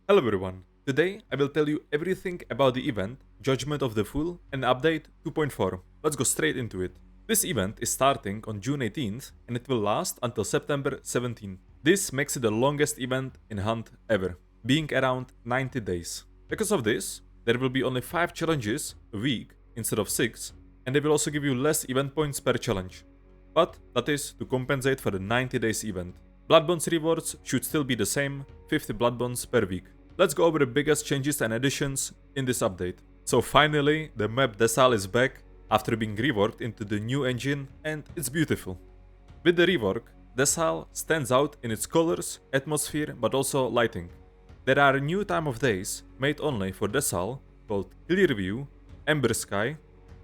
Hello everyone, today I will tell you everything about the event Judgement of the Fool and update 2.4. Let's go straight into it. This event is starting on June 18th and it will last until September 17th. This makes it the longest event in Hunt ever, being around 90 days. Because of this, there will be only 5 challenges a week instead of 6, and they will also give you less event points per challenge. But that is to compensate for the 90 days event. Blood bonds rewards should still be the same, 50 blood bonds per week. Let's go over the biggest changes and additions in this update. So finally, the map DeSalle is back after being reworked into the new engine, and it's beautiful. With the rework, DeSalle stands out in its colors, atmosphere, but also lighting. There are new time of days made only for DeSalle called Clear View, Ember Sky,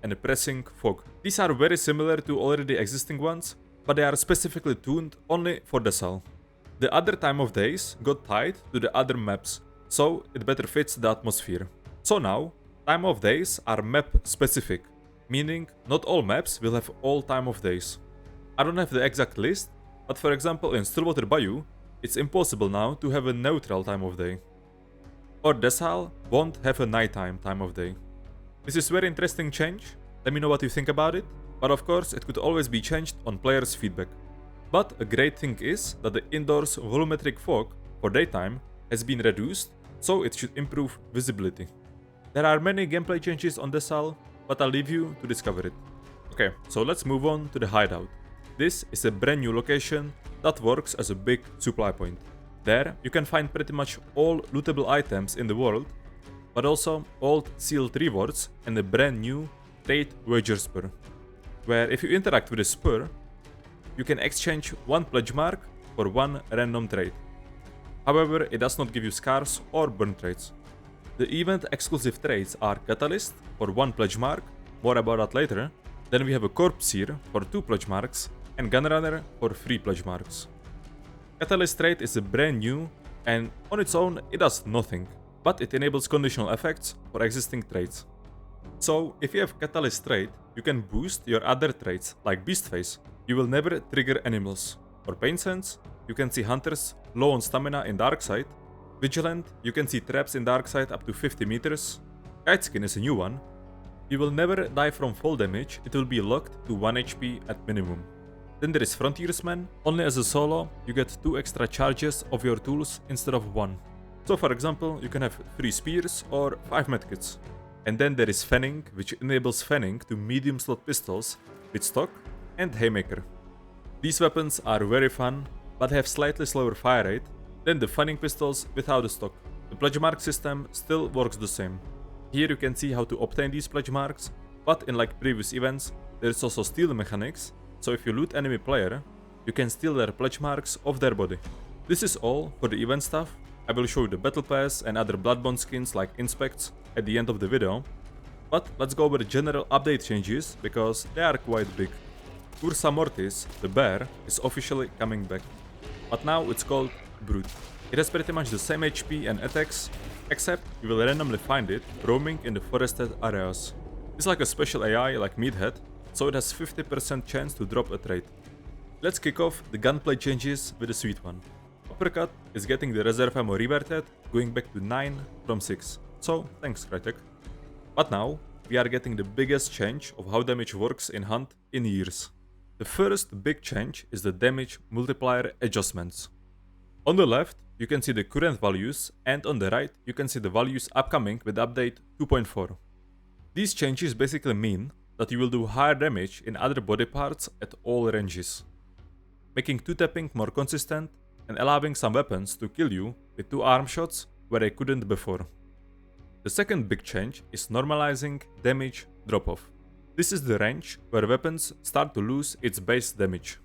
and Pressing Fog. These are very similar to already existing ones, but they are specifically tuned only for DeSalle. The other time of days got tied to the other maps, so it better fits the atmosphere. So now, time of days are map specific, meaning not all maps will have all time of days. I don't have the exact list, but for example in Stillwater Bayou, it's impossible now to have a neutral time of day. Or DeSalle won't have a nighttime time of day. This is very interesting change, let me know what you think about it, but of course it could always be changed on players' feedback. But a great thing is that the indoors volumetric fog for daytime has been reduced, so it should improve visibility. There are many gameplay changes on DeSalle, but I'll leave you to discover it. Okay, so let's move on to the Hideout. This is a brand new location that works as a big supply point. There you can find pretty much all lootable items in the world, but also old sealed rewards and a brand new trade wager spur, where if you interact with a spur, you can exchange one pledge mark for one random trade. However, it does not give you scars or burn trades. The event exclusive trades are Catalyst for 1 pledge mark, more about that later. Then we have a Corpse Seer for 2 pledge marks and Gunrunner for 3 pledge marks. Catalyst trade is a brand new, and on its own it does nothing, but it enables conditional effects for existing trades. So if you have Catalyst trade, you can boost your other traits like Beast Face. You will never trigger animals. Or Pain Sense, you can see hunters low on stamina in Darkside. Vigilant, you can see traps in Darkside up to 50 meters. Kite Skin is a new one. You will never die from fall damage, it will be locked to 1 HP at minimum. Then there is Frontiersman. Only as a solo, you get 2 extra charges of your tools instead of 1. So for example, you can have 3 spears or 5 medkits. And then there is Fanning, which enables fanning to medium slot pistols with stock and Haymaker. These weapons are very fun, but have slightly slower fire rate than the fanning pistols without the stock. The pledge mark system still works the same. Here you can see how to obtain these pledge marks, but in like previous events, there is also steal mechanics, so if you loot enemy player, you can steal their pledge marks off their body. This is all for the event stuff. I will show you the battle pass and other bloodbond skins like inspects at the end of the video. But let's go over the general update changes, because they are quite big. Ursa Mortis, the bear, is officially coming back, but now it's called Brute. It has pretty much the same HP and attacks, except you will randomly find it roaming in the forested areas. It's like a special AI like Meathead, so it has 50% chance to drop a trait. Let's kick off the gunplay changes with a sweet one. Uppercut is getting the reserve ammo reverted, going back to 9 from 6, so thanks Crytek. But now, we are getting the biggest change of how damage works in Hunt in years. The first big change is the damage multiplier adjustments. On the left, you can see the current values, and on the right, you can see the values upcoming with update 2.4. These changes basically mean that you will do higher damage in other body parts at all ranges, making 2-tapping more consistent and allowing some weapons to kill you with 2 arm shots where they couldn't before. The second big change is normalizing damage drop-off. This is the range where weapons start to lose its base damage.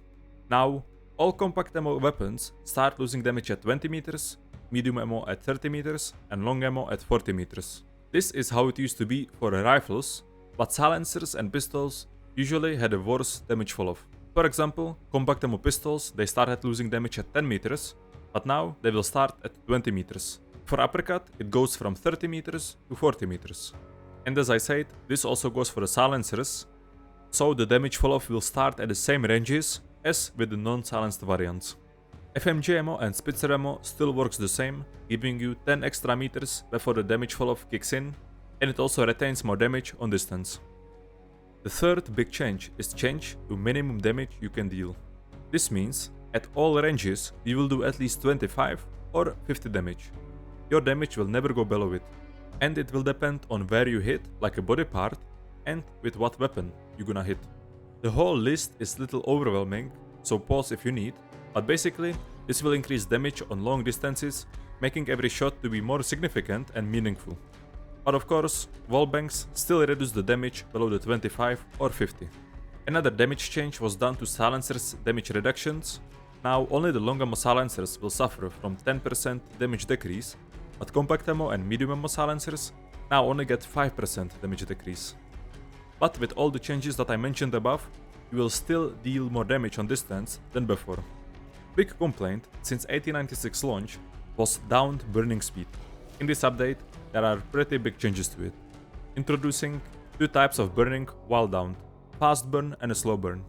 Now, all compact ammo weapons start losing damage at 20 meters, medium ammo at 30 meters, and long ammo at 40 meters. This is how it used to be for rifles, but silencers and pistols usually had a worse damage fall-off. For example, compact ammo pistols, they started losing damage at 10 meters, but now they will start at 20 meters. For uppercut, it goes from 30 meters to 40 meters. And as I said, this also goes for the silencers, so the damage fall-off will start at the same ranges as with the non-silenced variants. FMG ammo and Spitzer ammo still works the same, giving you 10 extra meters before the damage fall-off kicks in, and it also retains more damage on distance. The third big change is change to minimum damage you can deal. This means at all ranges you will do at least 25 or 50 damage. Your damage will never go below it, and it will depend on where you hit, like a body part, and with what weapon you're gonna hit. The whole list is little overwhelming, so pause if you need, but basically this will increase damage on long distances, making every shot to be more significant and meaningful. But of course, wallbangs still reduce the damage below the 25 or 50. Another damage change was done to silencers' damage reductions. Now only the long ammo silencers will suffer from 10% damage decrease, but compact ammo and medium ammo silencers now only get 5% damage decrease. But with all the changes that I mentioned above, you will still deal more damage on distance than before. Big complaint since 1896 launch was downed burning speed. In this update, there are pretty big changes to it. Introducing two types of burning while downed, fast burn and a slow burn.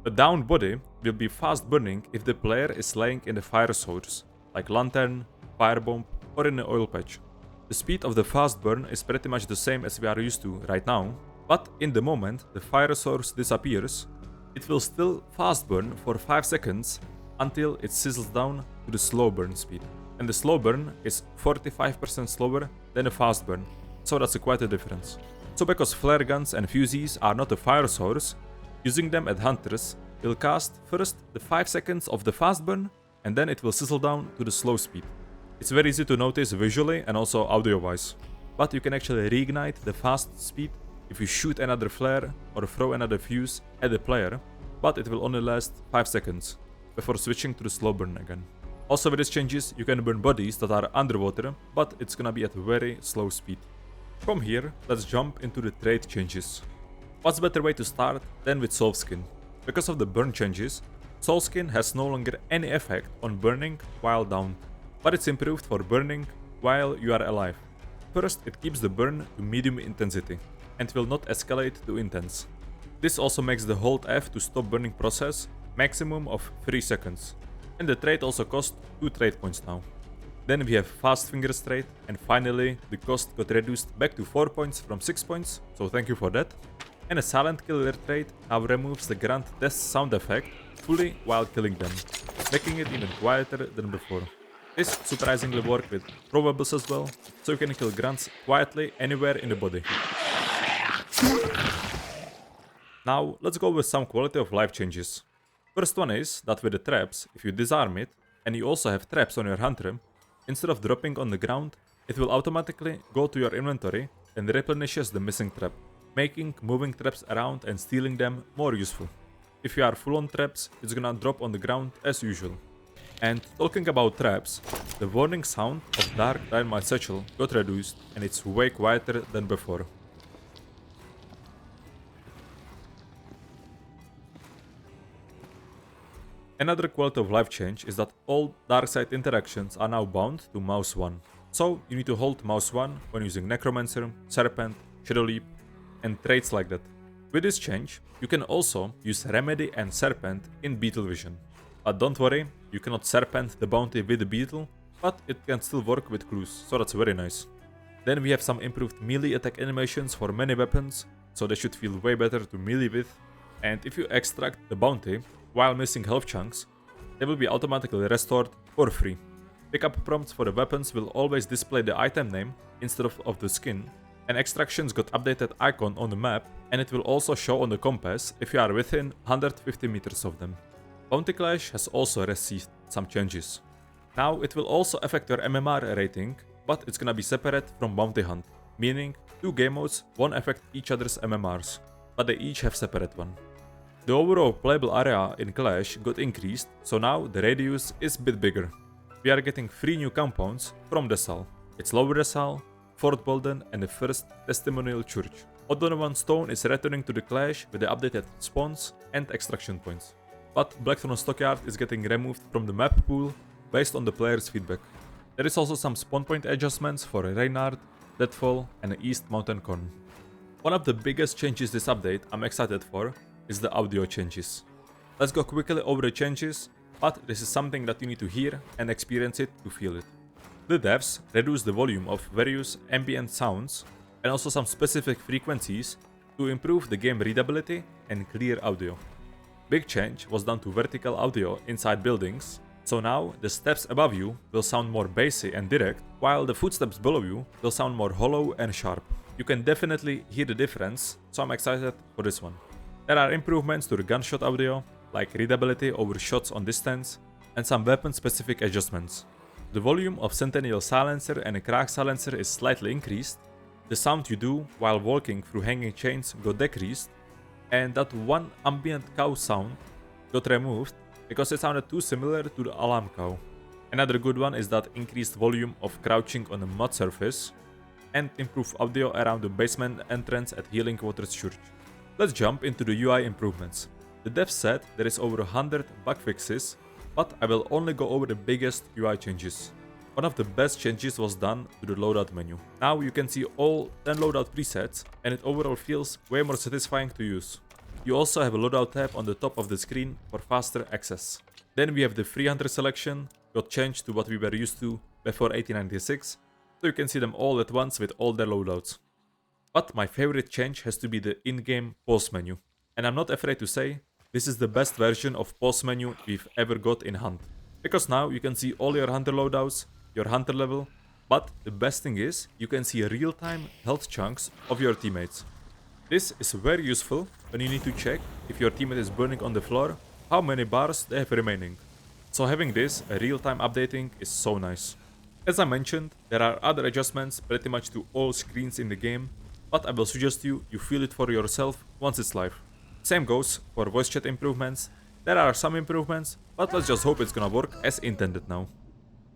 A downed body will be fast burning if the player is laying in the fire source, like lantern, firebomb, or in an oil patch. The speed of the fast burn is pretty much the same as we are used to right now, but in the moment the fire source disappears, it will still fast burn for 5 seconds until it sizzles down to the slow burn speed. And the slow burn is 45% slower than a fast burn, so that's quite a difference. So because flare guns and fusees are not a fire source, using them at hunters will cast first the 5 seconds of the fast burn, and then it will sizzle down to the slow speed. It's very easy to notice visually and also audio wise, but you can actually reignite the fast speed if you shoot another flare or throw another fuse at the player, but it will only last 5 seconds before switching to the slow burn again. Also with these changes you can burn bodies that are underwater, but it's gonna be at a very slow speed. From here, let's jump into the trait changes. What's better way to start than with Soul Skin? Because of the burn changes, Soul Skin has no longer any effect on burning while down, but it's improved for burning while you are alive. First, it keeps the burn to medium intensity and will not escalate to intense. This also makes the hold F to stop burning process maximum of 3 seconds. And the trait also costs 2 trait points now. Then we have Fast Fingers trait, and finally the cost got reduced back to 4 points from 6 points, so thank you for that. And a Silent Killer trait now removes the grunt death sound effect fully while killing them, making it even quieter than before. This surprisingly works with probables as well, so you can kill grunts quietly anywhere in the body. Now let's go with some quality of life changes. First one is that with the traps, if you disarm it, and you also have traps on your hunter, instead of dropping on the ground, it will automatically go to your inventory and replenishes the missing trap, making moving traps around and stealing them more useful. If you are full on traps, it's gonna drop on the ground as usual. And talking about traps, the warning sound of Dark Dynamite Satchel got reduced and it's way quieter than before. Another quality of life change is that all darkside interactions are now bound to mouse 1. So you need to hold mouse 1 when using Necromancer, Serpent, Shadow Leap, and traits like that. With this change, you can also use Remedy and Serpent in Beetle Vision. But don't worry, you cannot Serpent the bounty with the Beetle, but it can still work with clues, so that's very nice. Then we have some improved melee attack animations for many weapons, so they should feel way better to melee with. And if you extract the bounty while missing health chunks, they will be automatically restored for free. Pickup prompts for the weapons will always display the item name instead of the skin, and extractions got updated icon on the map, and it will also show on the compass if you are within 150 meters of them. Bounty Clash has also received some changes. Now it will also affect your MMR rating, but it's gonna be separate from Bounty Hunt, meaning 2 game modes won't affect each other's MMRs, but they each have separate one. The overall playable area in Clash got increased, so now the radius is a bit bigger. We are getting 3 new compounds from DeSalle. It's Lower DeSalle, Fort Bolden and the first Testimonial Church. O'Donovan Stone is returning to the Clash with the updated spawns and extraction points. But Blackthorn Stockyard is getting removed from the map pool based on the players' feedback. There is also some spawn point adjustments for Reynard, Deadfall and East Mountain Corn. One of the biggest changes this update I'm excited for is the audio changes. Let's go quickly over the changes. but this is something that you need to hear and experience it to feel it. The devs reduced the volume of various ambient sounds and also some specific frequencies to improve the game readability and clear audio. Big change was done to vertical audio inside buildings, so now the steps above you will sound more bassy and direct, while the footsteps below you will sound more hollow and sharp. You can definitely hear the difference, so I'm excited for this one. There are improvements to the gunshot audio, like readability over shots on distance, and some weapon-specific adjustments. The volume of Centennial silencer and a crack silencer is slightly increased, the sound you do while walking through hanging chains got decreased, and that one ambient cow sound got removed because it sounded too similar to the alarm cow. Another good one is that increased volume of crouching on a mud surface and improved audio around the basement entrance at Healing Waters Church. Let's jump into the UI improvements. The devs said there is over 100 bug fixes, but I will only go over the biggest UI changes. One of the best changes was done to the loadout menu. Now you can see all 10 loadout presets and it overall feels way more satisfying to use. You also have a loadout tab on the top of the screen for faster access. Then we have the 300 selection, got changed to what we were used to before 1896, so you can see them all at once with all their loadouts. But my favorite change has to be the in-game pause menu. And I'm not afraid to say, this is the best version of pause menu we've ever got in Hunt. Because now you can see all your hunter loadouts, your hunter level, but the best thing is, you can see real-time health chunks of your teammates. This is very useful when you need to check if your teammate is burning on the floor, how many bars they have remaining. So having this real-time updating is so nice. As I mentioned, there are other adjustments pretty much to all screens in the game, but I will suggest you feel it for yourself once it's live. Same goes for voice chat improvements. There are some improvements, but let's just hope it's gonna work as intended now.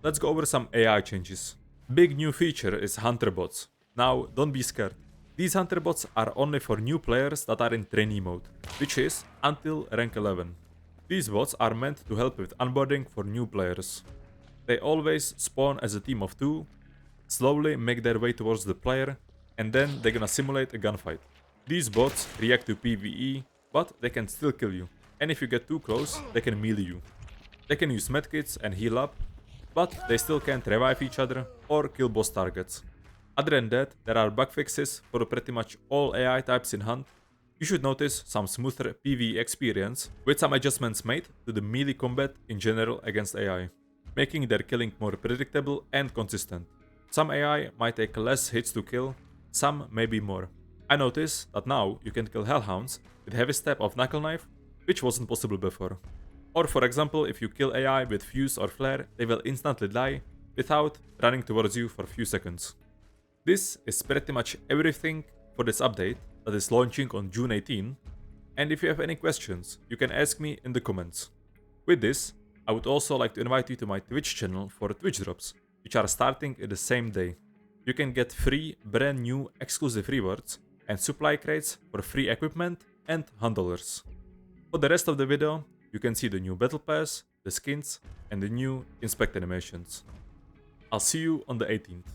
Let's go over some AI changes. Big new feature is hunter bots. Now, don't be scared. These hunter bots are only for new players that are in trainee mode, which is until rank 11. These bots are meant to help with onboarding for new players. They always spawn as a team of 2, slowly make their way towards the player, and then they're gonna simulate a gunfight. These bots react to PvE, but they can still kill you, and if you get too close, they can melee you. They can use medkits and heal up, but they still can't revive each other or kill boss targets. Other than that, there are bug fixes for pretty much all AI types in Hunt. You should notice some smoother PvE experience, with some adjustments made to the melee combat in general against AI, making their killing more predictable and consistent. Some AI might take less hits to kill, some maybe more. I notice that now you can kill hellhounds with heavy stab of knuckle knife, which wasn't possible before. Or for example, if you kill AI with fuse or flare, they will instantly die without running towards you for a few seconds. This is pretty much everything for this update that is launching on June 18, and if you have any questions, you can ask me in the comments. With this, I would also like to invite you to my Twitch channel for Twitch drops, which are starting in the same day. You can get free brand new exclusive rewards and supply crates for free equipment and $100. For the rest of the video, you can see the new battle pass, the skins, and the new inspect animations. I'll see you on the 18th.